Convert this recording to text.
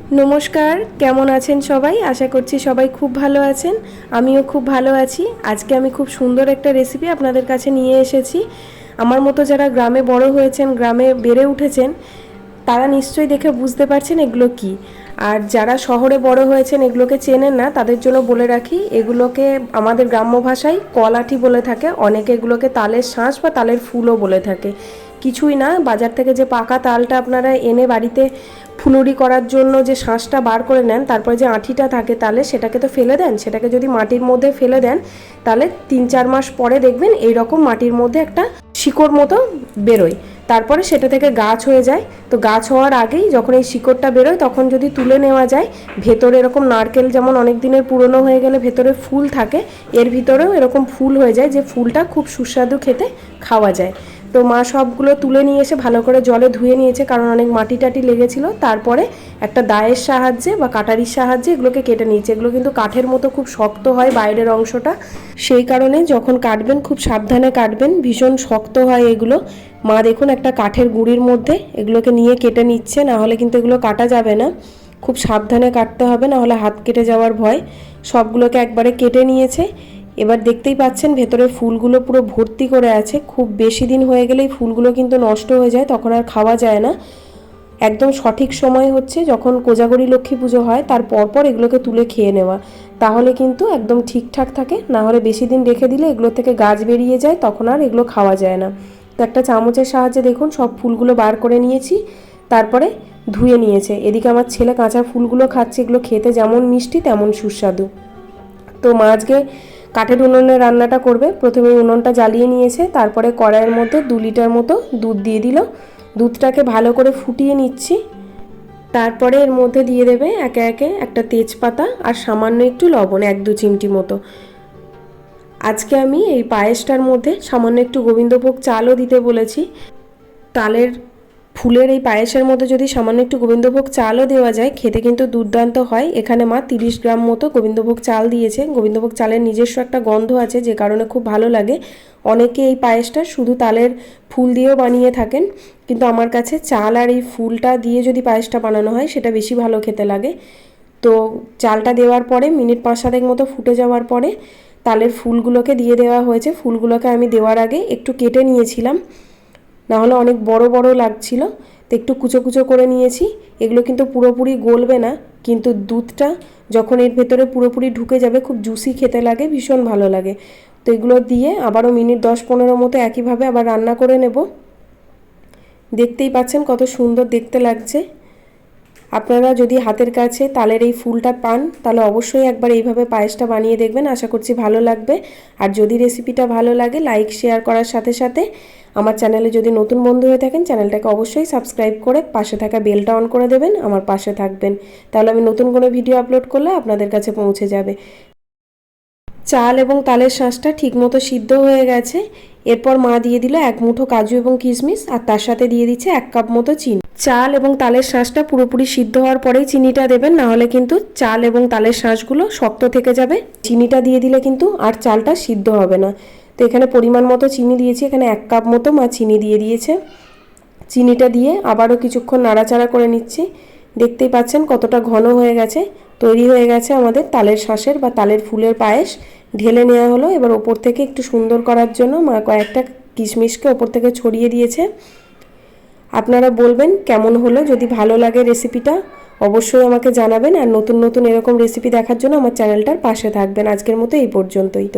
नमस्कार केमन आছেন सबाई आशा करছি सबाई खूब भालो आছেন आमिও खूब भालो आছি। आज के आमी खूब सुंदर एक रेसिपि आपनादेर काछे निये एसेছি। आमार मतो जारा ग्रामे बड़ो हयेछेन ग्रामे बेड़े उठेछेन तारा निश्चयई देखे बुझते पारछेन एगुलो कि আর যারা শহরে বড় হয়েছেন এগুলোকে চেনেন না তাদের জন্য বলে রাখি এগুলোকে আমাদের গ্রাম্য ভাষায় কলাঠি বলে থাকে, অনেকে এগুলোকে তালের শাঁস বা তালের ফুলও বলে থাকে। কিছুই না, বাজার থেকে যে পাকা তালটা আপনারা এনে বাড়িতে ফুলুরি করার জন্য যে শাঁসটা বার করে নেন তারপরে যে আঁঠিটা থাকে তালে সেটাকে তো ফেলে দেন, সেটাকে যদি মাটির মধ্যে ফেলে দেন তাহলে 3-4 মাস পরে দেখবেন এই রকম মাটির মধ্যে একটা শিকড় মতো বেরোয়, তারপরে সেটা থেকে গাছ হয়ে যায়। তো গাছ হওয়ার আগেই যখন এই শিকড়টা বেরোয় তখন যদি তুলে নেওয়া যায় ভেতরে এরকম নারকেল যেমন অনেক দিনের পুরনো হয়ে গেলে ভেতরে ফুল থাকে, এর ভিতরেও এরকম ফুল হয়ে যায় যে ফুলটা খুব সুস্বাদু খেতে খাওয়া যায়। তো মা সবগুলো তুলে নিয়ে এসে ভালো করে জলে ধুয়ে নিয়েছে কারণ অনেক মাটি টাটি লেগেছিল। তারপরে একটা দায়ের সাহায্যে বা কাটারির সাহায্যে এগুলোকে কেটে নিয়েছে। এগুলো কিন্তু কাঠের মতো খুব শক্ত হয় বাইরের অংশটা, সেই কারণে যখন কাটবেন খুব সাবধানে কাটবেন, ভীষণ শক্ত হয় এগুলো। মা দেখুন একটা কাঠের গুঁড়ির মধ্যে এগুলোকে নিয়ে কেটে নিচ্ছে, না হলে কিন্তু এগুলো কাটা যাবে না, খুব সাবধানে কাটতে হবে, না হলে হাত কেটে যাওয়ার ভয়। সবগুলোকে একবারে কেটে নিয়েছে। এবার দেখতেই পাচ্ছেন ভেতরে ফুলগুলো পুরো ভর্তি করে আছে। খুব বেশি দিন হয়ে গেলেই ফুলগুলো কিন্তু নষ্ট হয়ে যায়, তখন আর খাওয়া যায় না। একদম সঠিক সময় হচ্ছে যখন কোজাগরী লক্ষ্মী পুজো হয় তার পরপর এগুলোকে তুলে খেয়ে নেওয়া, তাহলে কিন্তু একদম ঠিকঠাক থাকে। না হলে বেশি দিন রেখে দিলে এগুলো থেকে গাছ বেরিয়ে যায়, তখন আর এগুলো খাওয়া যায় না। তো একটা চামচের সাহায্যে দেখুন সব ফুলগুলো বার করে নিয়েছি, তারপরে ধুয়ে নিয়েছে। এদিকে আমার ছেলে কাঁচা ফুলগুলো খাচ্ছে, এগুলো খেতে যেমন মিষ্টি তেমন সুস্বাদু। তো মা আজকে কাঠের উনুনে রান্নাটা করবে। প্রথমে উনুনটা জ্বালিয়ে নিয়েছে, তারপরে কড়াইয়ের মধ্যে 2 লিটার মতো দুধ দিয়ে দিল। দুধটাকে ভালো করে ফুটিয়ে নিচ্ছি, তারপরে এর মধ্যে দিয়ে দেবে একে একে একটা তেজপাতা আর সামান্য একটু লবণ, 1-2 চিমটি মতো। আজকে আমি এই পায়েসটার মধ্যে সামান্য একটু গোবিন্দভোগ চালও দিতে বলেছি। তালের ফুলের এই পায়েসের মধ্যে যদি সামান্য একটু গোবিন্দভোগ চালও দেওয়া যায় খেতে কিন্তু দুর্দান্ত হয়। এখানে মা 30 গ্রাম মতো গোবিন্দভোগ চাল দিয়েছে। গোবিন্দভোগ চালের নিজস্ব একটা গন্ধ আছে যে কারণে খুব ভালো লাগে। অনেকে এই পায়েসটা শুধু তালের ফুল দিয়েও বানিয়ে থাকেন, কিন্তু আমার কাছে চাল আর এই ফুলটা দিয়ে যদি পায়েসটা বানানো হয় সেটা বেশি ভালো খেতে লাগে। তো চালটা দেওয়ার পরে মিনিট 5-7 মতো ফুটে যাওয়ার পরে তালের ফুলগুলোকে দিয়ে দেওয়া হয়েছে। ফুলগুলোকে আমি দেওয়ার আগে একটু কেটে নিয়েছিলাম, না হলে অনেক বড় বড় লাগছিল, তো একটু কুচো কুচো করে নিয়েছি। এগুলো কিন্তু পুরোপুরি গলবে না, কিন্তু দুধটা যখন এর ভেতরে পুরোপুরি ঢুকে যাবে খুব জুসি খেতে লাগে, ভীষণ ভালো লাগে। তো এগুলো দিয়ে আবারও মিনিট 10-15 মতো একইভাবে আবার রান্না করে নেব। দেখতেই পাচ্ছেন কত সুন্দর দেখতে লাগছে। আপনারা যদি হাতের কাছে তালের এই ফুলটা পান তাহলে অবশ্যই একবার এইভাবে পায়েসটা বানিয়ে দেখবেন, আশা করছি ভালো লাগবে। আর যদি রেসিপিটা ভালো লাগে লাইক শেয়ার করার সাথে সাথে আমার চ্যানেলে যদি নতুন বন্ধু হয়ে থাকেন চ্যানেলটাকে অবশ্যই সাবস্ক্রাইব করে পাশে থাকা বেলটা অন করে দেবেন, আমার পাশে থাকবেন, তাহলে আমি নতুন কোনো ভিডিও আপলোড করলে আপনাদের কাছে পৌঁছে যাবে। চাল এবং তালের শাঁসটা ঠিকমতো সিদ্ধ হয়ে গেছে। এরপর মা দিয়ে দিল 1 মুঠো কাজু এবং কিশমিশ, আর তার সাথে দিয়ে দিচ্ছে 1 কাপ মতো চিনি। চাল এবং তালের শাঁসটা পুরোপুরি সিদ্ধ হওয়ার পরেই চিনিটা দেবেন, না হলে কিন্তু চাল এবং তালের শাঁসগুলো শক্ত থেকে যাবে। চিনিটা দিয়ে দিলে কিন্তু আর চালটা সিদ্ধ হবে না। তো এখানে পরিমাণ মতো চিনি দিয়েছি, এখানে 1 কাপ মতো মা চিনি দিয়ে দিয়েছে। চিনিটা দিয়ে আবারও কিছুক্ষণ নাড়াচাড়া করে নিচ্ছি। দেখতেই পাচ্ছেন কতটা ঘন হয়ে গেছে। তৈরি হয়ে গেছে আমাদের তালের শাঁসের বা তালের ফুলের পায়েস। ঢেলে নেওয়া হলো। এবার ওপর থেকে একটু সুন্দর করার জন্য মা কয়েকটা কিশমিশকে ওপর থেকে ছড়িয়ে দিয়েছে। আপনারা বলবেন কেমন হলো, যদি ভালো লাগে রেসিপিটা অবশ্যই আমাকে জানাবেন। আর নতুন নতুন এরকম রেসিপি দেখার জন্য আমার চ্যানেলটার পাশে থাকবেন। আজকের মতো এই পর্যন্তই।